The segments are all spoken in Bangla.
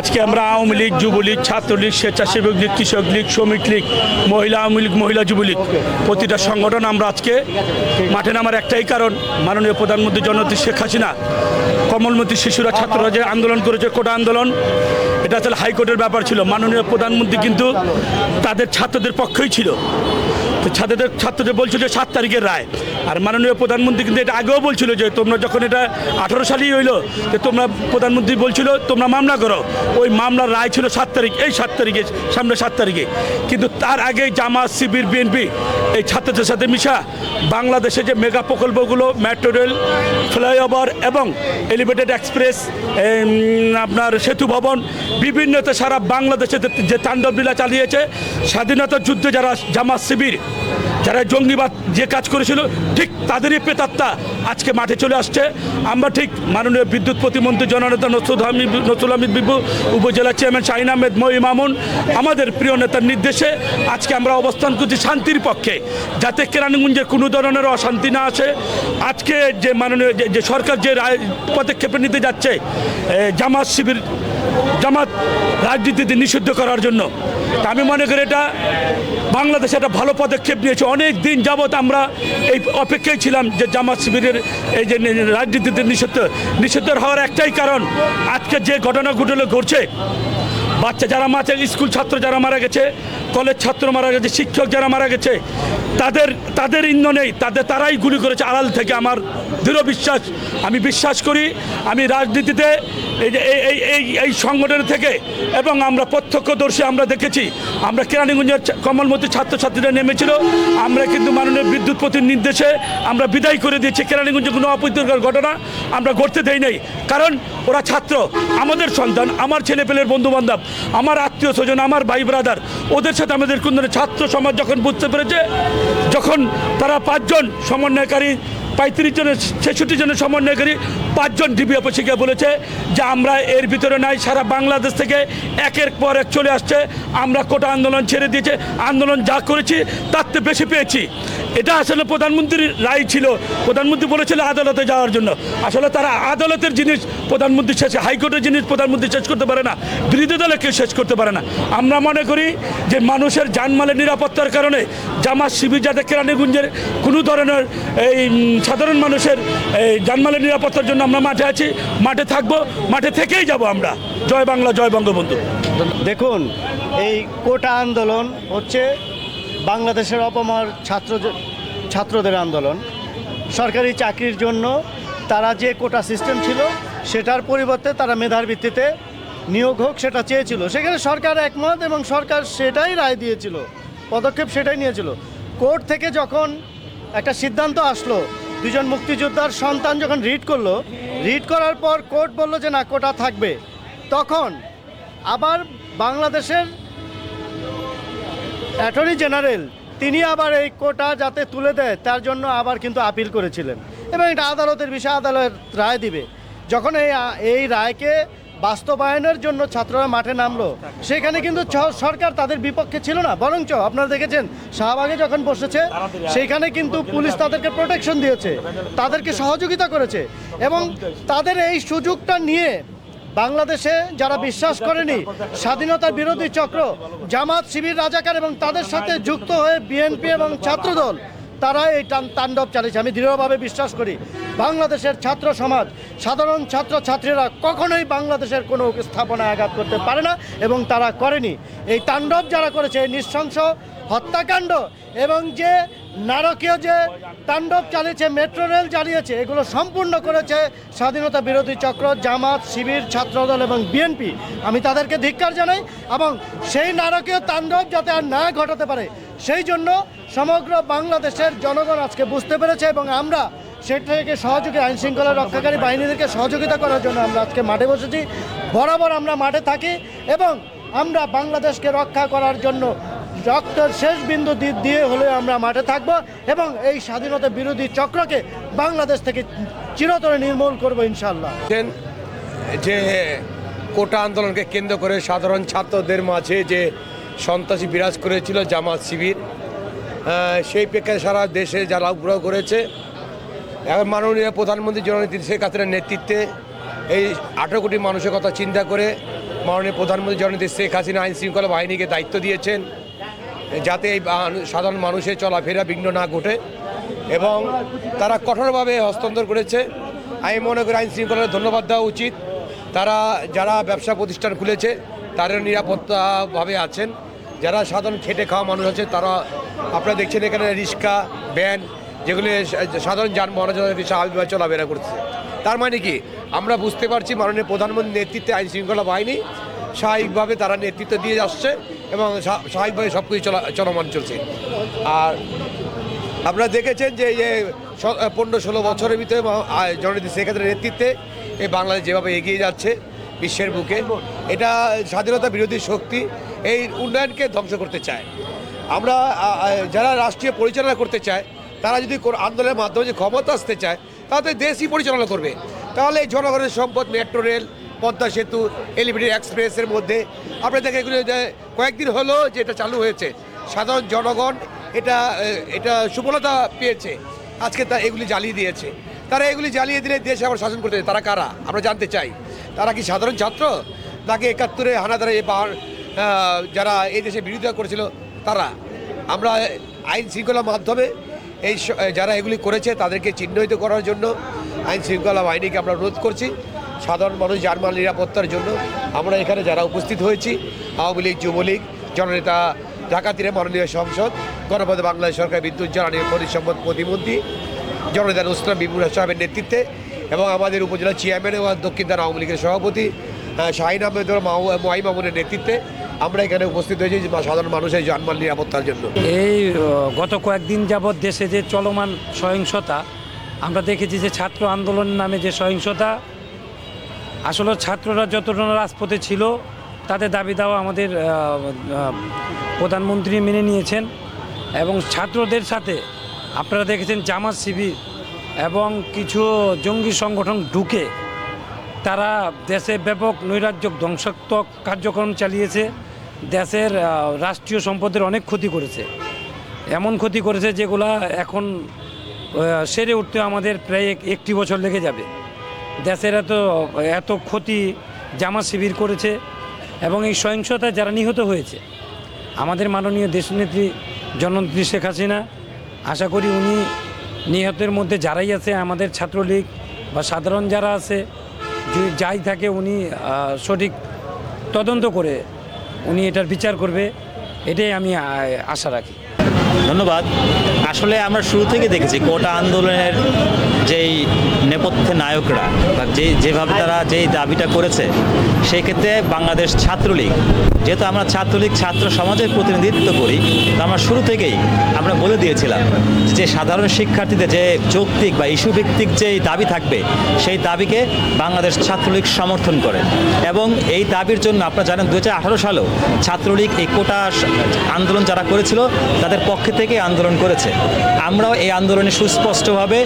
আজকে আমরা আওয়ামী লীগ, যুবলীগ, ছাত্রলীগ, স্বেচ্ছাসেবক লীগ, কৃষক লীগ, শ্রমিক লীগ, মহিলা আওয়ামী লীগ, মহিলা যুবলীগ প্রতিটা সংগঠন আমরা আজকে মাঠে নামার একটাই কারণ, মাননীয় প্রধানমন্ত্রী জননেত্রী শেখ হাসিনা কমলমতি শিশুরা ছাত্ররা যে আন্দোলন করেছে, কোটা আন্দোলন, এটা আসলে হাইকোর্টের ব্যাপার ছিল। মাননীয় প্রধানমন্ত্রী কিন্তু তাদের ছাত্রদের পক্ষেই ছিল। তো ছাত্রদের বলছিল যে 7 তারিখের রায়, আর মাননীয় প্রধানমন্ত্রী কিন্তু এটা আগেও বলছিল যে তোমরা যখন এটা 18 সালেই হইলো যে তোমরা, প্রধানমন্ত্রী বলছিল তোমরা মামলা করো। ওই মামলার রায় ছিল 7 তারিখ, এই 7 তারিখে, সামনে 7 তারিখে। কিন্তু তার আগে জামাত, শিবির, বিএনপি এই ছাত্রদের সাথে মিশা বাংলাদেশে যে মেগা প্রকল্পগুলো, মেট্রো রেল, ফ্লাইওভার এবং এলিভেটেড এক্সপ্রেস, আপনার সেতু ভবন, বিভিন্নতে সারা বাংলাদেশে যে তাণ্ডব লীলা চালিয়েছে, স্বাধীনতার যুদ্ধে যারা জামাত, শিবির, যারা জঙ্গিবাদ যে কাজ করেছিল, ঠিক তাদেরই প্রেতাত্মা আজকে মাঠে চলে আসছে। আমরা ঠিক মাননীয় বিদ্যুৎ প্রতিমন্ত্রী জননেতা নসরুল হামিদ বিপু, উপজেলা চেয়ারম্যান শাহিন আহমেদ, মহিম মামুন, আমাদের প্রিয় নেতার নির্দেশে আজকে আমরা অবস্থান করছি শান্তির পক্ষে, যাতে কেরানীগঞ্জে কোনো ধরনের অশান্তি না আসে। আজকে যে মাননীয় যে সরকার যে পদক্ষেপে নিতে যাচ্ছে জামাত, শিবির, জামাত রাজনীতিতে নিষিদ্ধ করার জন্য, তা আমি মনে করি এটা বাংলাদেশে একটা ভালো পদক্ষেপ নিয়েছে। অনেক দিন যাবৎ আমরা এই অপেক্ষায় ছিলাম যে জামাত, শিবিরের এই যে রাজনীতিতে নিষিদ্ধ হওয়ার একটাই কারণ, আজকে যে ঘটনাগুলো ঘটছে, বাচ্চা যারা মারা, স্কুল ছাত্র যারা মারা গেছে, কলেজ ছাত্র মারা গেছে, শিক্ষক যারা মারা গেছে, তাদের ইন্ধনেই তারাই গুলি করেছে আড়াল থেকে। আমার দৃঢ় বিশ্বাস, আমি বিশ্বাস করি, আমি রাজনীতিতে এই সংগঠন থেকে এবং আমরা প্রত্যক্ষদর্শী আমরা দেখেছি, আমরা কেরানীগঞ্জের কমলমতি ছাত্রছাত্রীরা নেমেছিল, আমরা কিন্তু মাননীয় বিদ্যুৎ প্রতির নির্দেশে আমরা বিদায় করে দিয়েছি। কেরানীগঞ্জে কোনো অপ্রীতিকর ঘটনা আমরা ঘটতে দেই নাই, কারণ ওরা ছাত্র, আমাদের সন্তান, আমার ছেলেপেলের বন্ধুবান্ধব, আমার আত্মীয় স্বজন, আমার ভাই ব্রাদার, ওদের সাথে আমাদের কোন ছাত্র সমাজ যখন বুঝতে পেরেছে, যখন তারা 5 জন সমন্বয়কারী, 35 জনের 66 জনের সমন্বয়কারী 5 জন ডিবি অফিসে গিয়ে বলেছে যে আমরা এর ভিতরে নাই, সারা বাংলাদেশ থেকে একের পর এক চলে আসছে, আমরা কোটা আন্দোলন ছেড়ে দিয়েছে, আন্দোলন যা করেছি তার থেকে বেশি পেয়েছি। এটা আসলে প্রধানমন্ত্রীর রায় ছিল, প্রধানমন্ত্রী বলেছিল আদালতে যাওয়ার জন্য। আসলে তারা আদালতের জিনিস প্রধানমন্ত্রী শেষ, হাইকোর্টের জিনিস প্রধানমন্ত্রী শেষ করতে পারে না, বিরোধী দলে কেউ শেষ করতে পারে না। আমরা মনে করি যে মানুষের জানমালের নিরাপত্তার কারণে জামাত, শিবির যাতে কেরানীগঞ্জের কোনো ধরনের এই সাধারণ মানুষের এই জানমালের নিরাপত্তার জন্য আমরা মাঠে আছি, মাঠে থাকবো, মাঠে থেকেই যাব আমরা। জয় বাংলা, জয় বঙ্গবন্ধু। দেখুন, এই কোটা আন্দোলন হচ্ছে বাংলাদেশের অপমর ছাত্রদের আন্দোলন। সরকারি চাকরির জন্য তারা যে কোটা সিস্টেম ছিল সেটার পরিবর্তে তারা মেধার ভিত্তিতে নিয়োগ হোক সেটা চেয়েছিল। সেখানে সরকার একমত এবং সরকার সেটাই রায় দিয়েছিল, পদক্ষেপ সেটাই নিয়েছিল। কোর্ট থেকে যখন একটা সিদ্ধান্ত আসলো, 2 জন মুক্তিযোদ্ধার সন্তান যখন রিট করার পর কোর্ট বলল যে না, কোটা থাকবে, তখন আবার বাংলাদেশের অ্যাটর্নি জেনারেল তিনি আবার এই কোটা যাতে তুলে দেয় তার জন্য আবার কিন্তু আপিল করেছিলেন, এবং এটা আদালতের বিষয়, আদালত রায় দিবে। যখন এই রায়কে বাস্তবায়নের জন্য ছাত্ররা মাঠে নামলো, সেখানে কিন্তু সরকার তাদের বিপক্ষে ছিল না, বরঞ্চ আপনারা দেখেছেন শাহবাগে যখন বসেছে সেইখানে কিন্তু পুলিশ তাদেরকে প্রোটেকশন দিয়েছে, তাদেরকে সহযোগিতা করেছে। এবং তাদের এই সুযোগটা নিয়ে বাংলাদেশে যারা বিশ্বাস করেনি, স্বাধীনতার বিরোধী চক্র, জামাত, শিবির, রাজাকার এবং তাদের সাথে যুক্ত হয়ে বিএনপি এবং ছাত্রদল, তারা এই তাণ্ডব চালিয়েছে। আমি দৃঢ়ভাবে বিশ্বাস করি বাংলাদেশের ছাত্র সমাজ, সাধারণ ছাত্রছাত্রীরা কখনোই বাংলাদেশের কোনো স্থাপনায় আঘাত করতে পারে না, এবং তারা করেনি। এই তাণ্ডব যারা করেছে, এই নৃশংস হত্যাকাণ্ড এবং যে নারকীয় যে তাণ্ডব চালিয়েছে, মেট্রো রেল জ্বালিয়েছে, এগুলো সম্পূর্ণ করেছে স্বাধীনতা বিরোধী চক্র, জামাত, শিবির, ছাত্রদল এবং বিএনপি। আমি তাদেরকে ধিক্কার জানাই, এবং সেই নারকীয় তাণ্ডব যাতে আর না ঘটাতে পারে সেই জন্য সমগ্র বাংলাদেশের জনগণ আজকে বুঝতে পেরেছে, এবং আমরা সেটা থেকে সহযোগী আইনশৃঙ্খলা রক্ষাকারী বাহিনীদেরকে সহযোগিতা করার জন্য আমরা আজকে মাঠে বসেছি। বরাবর আমরা মাঠে থাকি এবং আমরা বাংলাদেশকে রক্ষা করার জন্য রক্তের শেষ বিন্দু দিয়ে হলেও আমরা মাঠে থাকব, এবং এই স্বাধীনতা বিরোধী চক্রকে বাংলাদেশ থেকে চিরতরে নির্মূল করব ইনশাআল্লাহ। যে কোটা আন্দোলনকে কেন্দ্র করে সাধারণ ছাত্রদের মাঝে যে সন্ত্রাসী বিরাজ করেছিল জামাত, শিবির, সেই প্রেক্ষাপটে সারা দেশে যারা উগ্র করেছে, এখন মাননীয় প্রধানমন্ত্রী জননেত্রী শেখ হাসিনার নেতৃত্বে এই 18 কোটি মানুষের কথা চিন্তা করে মাননীয় প্রধানমন্ত্রী জননেত্রী শেখ হাসিনা আইন শৃঙ্খলা বাহিনীকে দায়িত্ব দিয়েছেন যাতে এই সাধারণ মানুষের চলাফেরা বিঘ্ন না ঘটে, এবং তারা কঠোরভাবে হস্তান্তর করেছে। আমি মনে করি আইন শৃঙ্খলার ধন্যবাদ দেওয়া উচিত। তারা যারা ব্যবসা প্রতিষ্ঠান খুলেছে তারা নিরাপত্তাভাবে আছেন, যারা সাধারণ খেটে খাওয়া মানুষ আছে তারা, আপনারা দেখছেন এখানে রিক্সা, ভ্যান, যেগুলি সাধারণ যানবাহন স্বাভাবিকভাবে চলাফেরা করছে। তার মানে কি, আমরা বুঝতে পারছি মাননীয় প্রধানমন্ত্রীর নেতৃত্বে আইন শৃঙ্খলা বাহিনী স্বাভাবিকভাবে তারা নেতৃত্ব দিয়ে আসছে এবং স্বাভাবিকভাবে সব কিছু চলমান চলছে। আর আপনারা দেখেছেন যে 15-16 বছরের ভিতরে জননেত্রী শেখ হাসিনার নেতৃত্বে এই বাংলাদেশ যেভাবে এগিয়ে যাচ্ছে বিশ্বের বুকে, এটা স্বাধীনতা বিরোধী শক্তি এই উন্নয়নকে ধ্বংস করতে চায়। আমরা যারা রাষ্ট্রীয় পরিচালনা করতে চায় তারা যদি আন্দোলনের মাধ্যমে যে ক্ষমতা আসতে চায় তাহলে দেশই পরিচালনা করবে। তাহলে এই জনগণের সম্পদ, মেট্রো রেল, পদ্মা সেতু, এলিভেটেড এক্সপ্রেসের মধ্যে আপনারা দেখেন এগুলো কয়েকদিন হলো যে এটা চালু হয়েছে, সাধারণ জনগণ এটা সুফলতা পেয়েছে। আজকে তা এগুলি জ্বালিয়ে দিয়েছে। তারা এগুলি জ্বালিয়ে দিলে দেশ আবার শাসন করতে, তারা কারা আমরা জানতে চাই। তারা কি সাধারণ ছাত্র, নাকি 71-এ হানাদারে যারা এই দেশে বিরোধিতা করেছিল তারা? আমরা আইন শৃঙ্খলার মাধ্যমে এই যারা এগুলি করেছে তাদেরকে চিহ্নিত করার জন্য আইন শৃঙ্খলা বাহিনীকে আমরা অনুরোধ করছি। সাধারণ মানুষ জানমাল নিরাপত্তার জন্য আমরা এখানে যারা উপস্থিত হয়েছি, আওয়ামী লীগ, যুবলীগ, জননেতা, ঢাকা তীরে মাননীয় সংসদ, গণপথে বাংলাদেশ সরকার বিদ্যুৎ জ্বালানি খনিজ সম্পদ প্রতিমন্ত্রী জননেতা নুসরাত বিপুল সাহেবের নেতৃত্বে, এবং আমাদের উপজেলা চেয়ারম্যান এবং দক্ষিণ ধারা আওয়ামী লীগের সভাপতি শাহিন আহমেদ মাহি মামুনের নেতৃত্বে আমরা এখানে উপস্থিত হয়েছি সাধারণ মানুষের জানমাল নিরাপত্তার জন্য। এই গত কয়েকদিন যাবৎ দেশে যে চলমান সহিংসতা, আমরা দেখেছি যে ছাত্র আন্দোলন নামে যে সহিংসতা, আসলে ছাত্ররা যতটা রাজপথে ছিল তাদের দাবি দাওয়া আমাদের প্রধানমন্ত্রী মেনে নিয়েছেন, এবং ছাত্রদের সাথে আপনারা দেখেছেন জামাত শিবির এবং কিছু জঙ্গি সংগঠন ঢুকে তারা দেশে ব্যাপক নৈরাজ্যক ধ্বংসাত্মক কার্যক্রম চালিয়েছে, দেশের রাষ্ট্রীয় সম্পদের অনেক ক্ষতি করেছে, এমন ক্ষতি করেছে যেগুলা এখন সেরে উঠতে আমাদের প্রায় 1 বছর লেগে যাবে। দেশের এত ক্ষতি জামাত শিবির করেছে, এবং এই সহিংসতায় যারা নিহত হয়েছে আমাদের মাননীয় দেশনেত্রী জননেত্রী শেখ হাসিনা, আশা করি উনি নিহতের মধ্যে যারাই আছে, আমাদের ছাত্রলীগ বা সাধারণ যারা আছে, যাই থাকে উনি সঠিক তদন্ত করে উনি এটার বিচার করবে, এটাই আমি আশা রাখি। ধন্যবাদ। আসলে আমরা শুরু থেকে দেখেছি কোটা আন্দোলনের যেই নেপথ্যে নায়করা বা যেভাবে তারা যেই দাবিটা করেছে, সেই ক্ষেত্রে বাংলাদেশ ছাত্রলীগ, যেহেতু আমরা ছাত্রলীগ ছাত্র সমাজের প্রতিনিধিত্ব করি, তো আমরা শুরু থেকেই আমরা বলে দিয়েছিলাম যে সাধারণ শিক্ষার্থীদের যে যৌক্তিক বা ইস্যু ভিত্তিক যেই দাবি থাকবে সেই দাবিকে বাংলাদেশ ছাত্রলীগ সমর্থন করে। এবং এই দাবির জন্য আপনারা জানেন 2018 সালেও ছাত্রলীগ এই কোটা আন্দোলন যারা করেছিল তাদের পক্ষে থেকে আন্দোলন করেছে। আমরাও এই আন্দোলনে সুস্পষ্টভাবে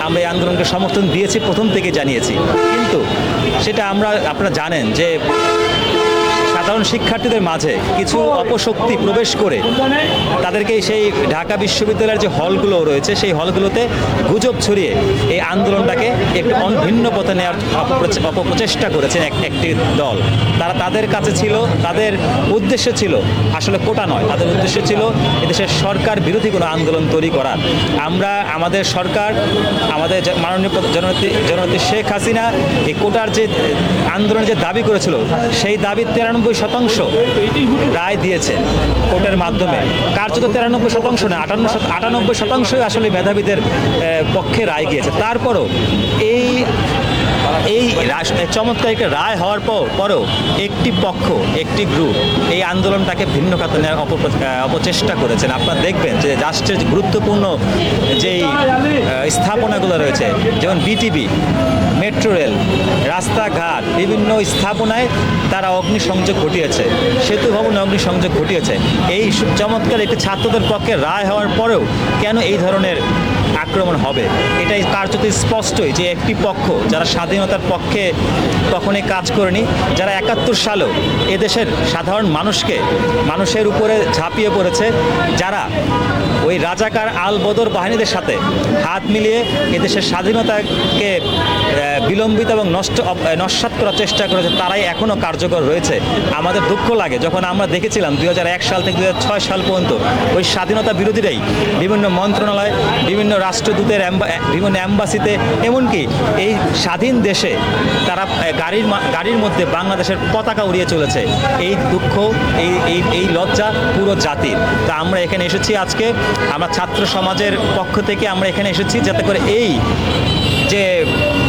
আমরা এই আন্দোলনকে সমর্থন দিয়েছি, প্রথম থেকে জানিয়েছি। কিন্তু সেটা আপনারা জানেন যে সাধারণ শিক্ষার্থীদের মাঝে কিছু অপশক্তি প্রবেশ করে তাদেরকে সেই ঢাকা বিশ্ববিদ্যালয়ের যে হলগুলো রয়েছে সেই হলগুলোতে গুজব ছড়িয়ে এই আন্দোলনটাকে একটু ভিন্ন পথে নেওয়ার অপপ্রচেষ্টা করেছেন একটি দল। তাদের কাছে ছিল, তাদের উদ্দেশ্য ছিল আসলে কোটা নয়, তাদের উদ্দেশ্য ছিল এদেশের সরকার বিরোধী কোনো আন্দোলন তৈরি করার। আমাদের সরকার, আমাদের মাননীয় জননেত্রী শেখ হাসিনা এই কোটার যে আন্দোলনের যে দাবি করেছিল সেই দাবি 93% রায় দিয়েছে কোর্টের মাধ্যমে। কার্যত 93% না, 98% আসলে মেধাবীদের পক্ষে রায় গিয়েছে। তারপরও এই চমৎকার একটা রায় হওয়ার পরেও একটি পক্ষ, একটি গ্রুপ এই আন্দোলনটাকে ভিন্ন খাতে নেওয়ার অপচেষ্টা করেছেন। আপনারা দেখবেন যে রাষ্ট্রের গুরুত্বপূর্ণ যেই স্থাপনাগুলো রয়েছে, যেমন বিটিভি, মেট্রো রেল, রাস্তাঘাট, বিভিন্ন স্থাপনায় তারা অগ্নিসংযোগ ঘটিয়েছে, সেতু ভবনে অগ্নিসংযোগ ঘটিয়েছে। এই চমৎকার একটি ছাত্রদের পক্ষে রায় হওয়ার পরেও কেন এই ধরনের আক্রমণ হবে? এটাই কার্যত স্পষ্টই যে একটি পক্ষ যারা স্বাধীনতার পক্ষে কখনোই কাজ করেনি, যারা 71 সালেও এদেশের সাধারণ মানুষের উপরে ঝাঁপিয়ে পড়েছে, যারা ওই রাজাকার আল বদর বাহিনীদের সাথে হাত মিলিয়ে এদেশের স্বাধীনতাকে বিলম্বিত এবং নস্যাৎ করার চেষ্টা করেছে তারাই এখনও কার্যকর রয়েছে। আমাদের দুঃখ লাগে যখন আমরা দেখেছিলাম 2001 সাল থেকে 2006 সাল পর্যন্ত ওই স্বাধীনতা বিরোধীরাই বিভিন্ন মন্ত্রণালয়, বিভিন্ন রাষ্ট্রদূতের বিভিন্ন অ্যাম্বাসিতে, এমনকি এই স্বাধীন দেশে তারা গাড়ির মধ্যে বাংলাদেশের পতাকা উড়িয়ে চলেছে। এই দুঃখ, এই লজ্জা পুরো জাতির। তা আমরা এখানে এসেছি আজকে, আমরা ছাত্র সমাজের পক্ষ থেকে আমরা এখানে এসেছি যাতে করে এই যে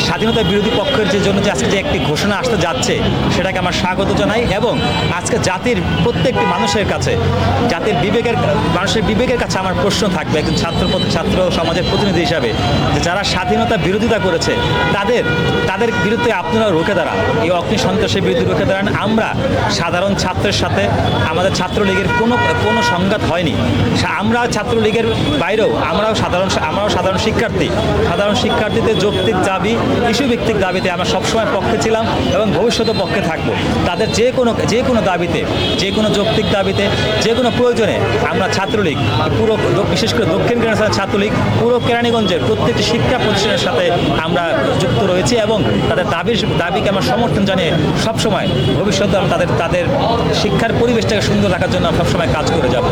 স্বাধীনতা বিরোধী পক্ষের যে জন্য যে আজকে যে একটি ঘোষণা আসতে যাচ্ছে সেটাকে আমরা স্বাগত জানাই। এবং আজকে জাতির প্রত্যেকটি মানুষের কাছে, মানুষের বিবেকের কাছে আমার প্রশ্ন থাকবে একজন ছাত্র সমাজের প্রতিনিধি হিসাবে, যে যারা স্বাধীনতা বিরোধিতা করেছে তাদের বিরুদ্ধে আপনারা রুখে দাঁড়ান, এই অগ্নি সন্ত্রাসের বিরুদ্ধে রুখে দাঁড়ান। আমরা সাধারণ ছাত্রের সাথে আমাদের ছাত্রলীগের কোনো সংঘাত হয়নি। আমরা ছাত্রলীগের বাইরেও আমরাও সাধারণ শিক্ষার্থীদের যৌক্তিক দাবি, ইস্যুভিত্তিক দাবিতে আমরা সবসময় পক্ষে ছিলাম এবং ভবিষ্যতে পক্ষে থাকবো। তাদের যে কোনো দাবিতে, যে কোনো যৌক্তিক দাবিতে, যে কোনো প্রয়োজনে আমরা ছাত্রলীগ পুরো, বিশেষ করে দক্ষিণ কেরানীগঞ্জের ছাত্রলীগ পুরো কেরানীগঞ্জের প্রত্যেকটি শিক্ষা প্রতিষ্ঠানের সাথে আমরা যুক্ত রয়েছি এবং তাদের দাবিকে আমরা সমর্থন জানিয়ে সবসময় ভবিষ্যতে তাদের শিক্ষার পরিবেশটাকে সুন্দর রাখার জন্য সবসময় কাজ করে যাব।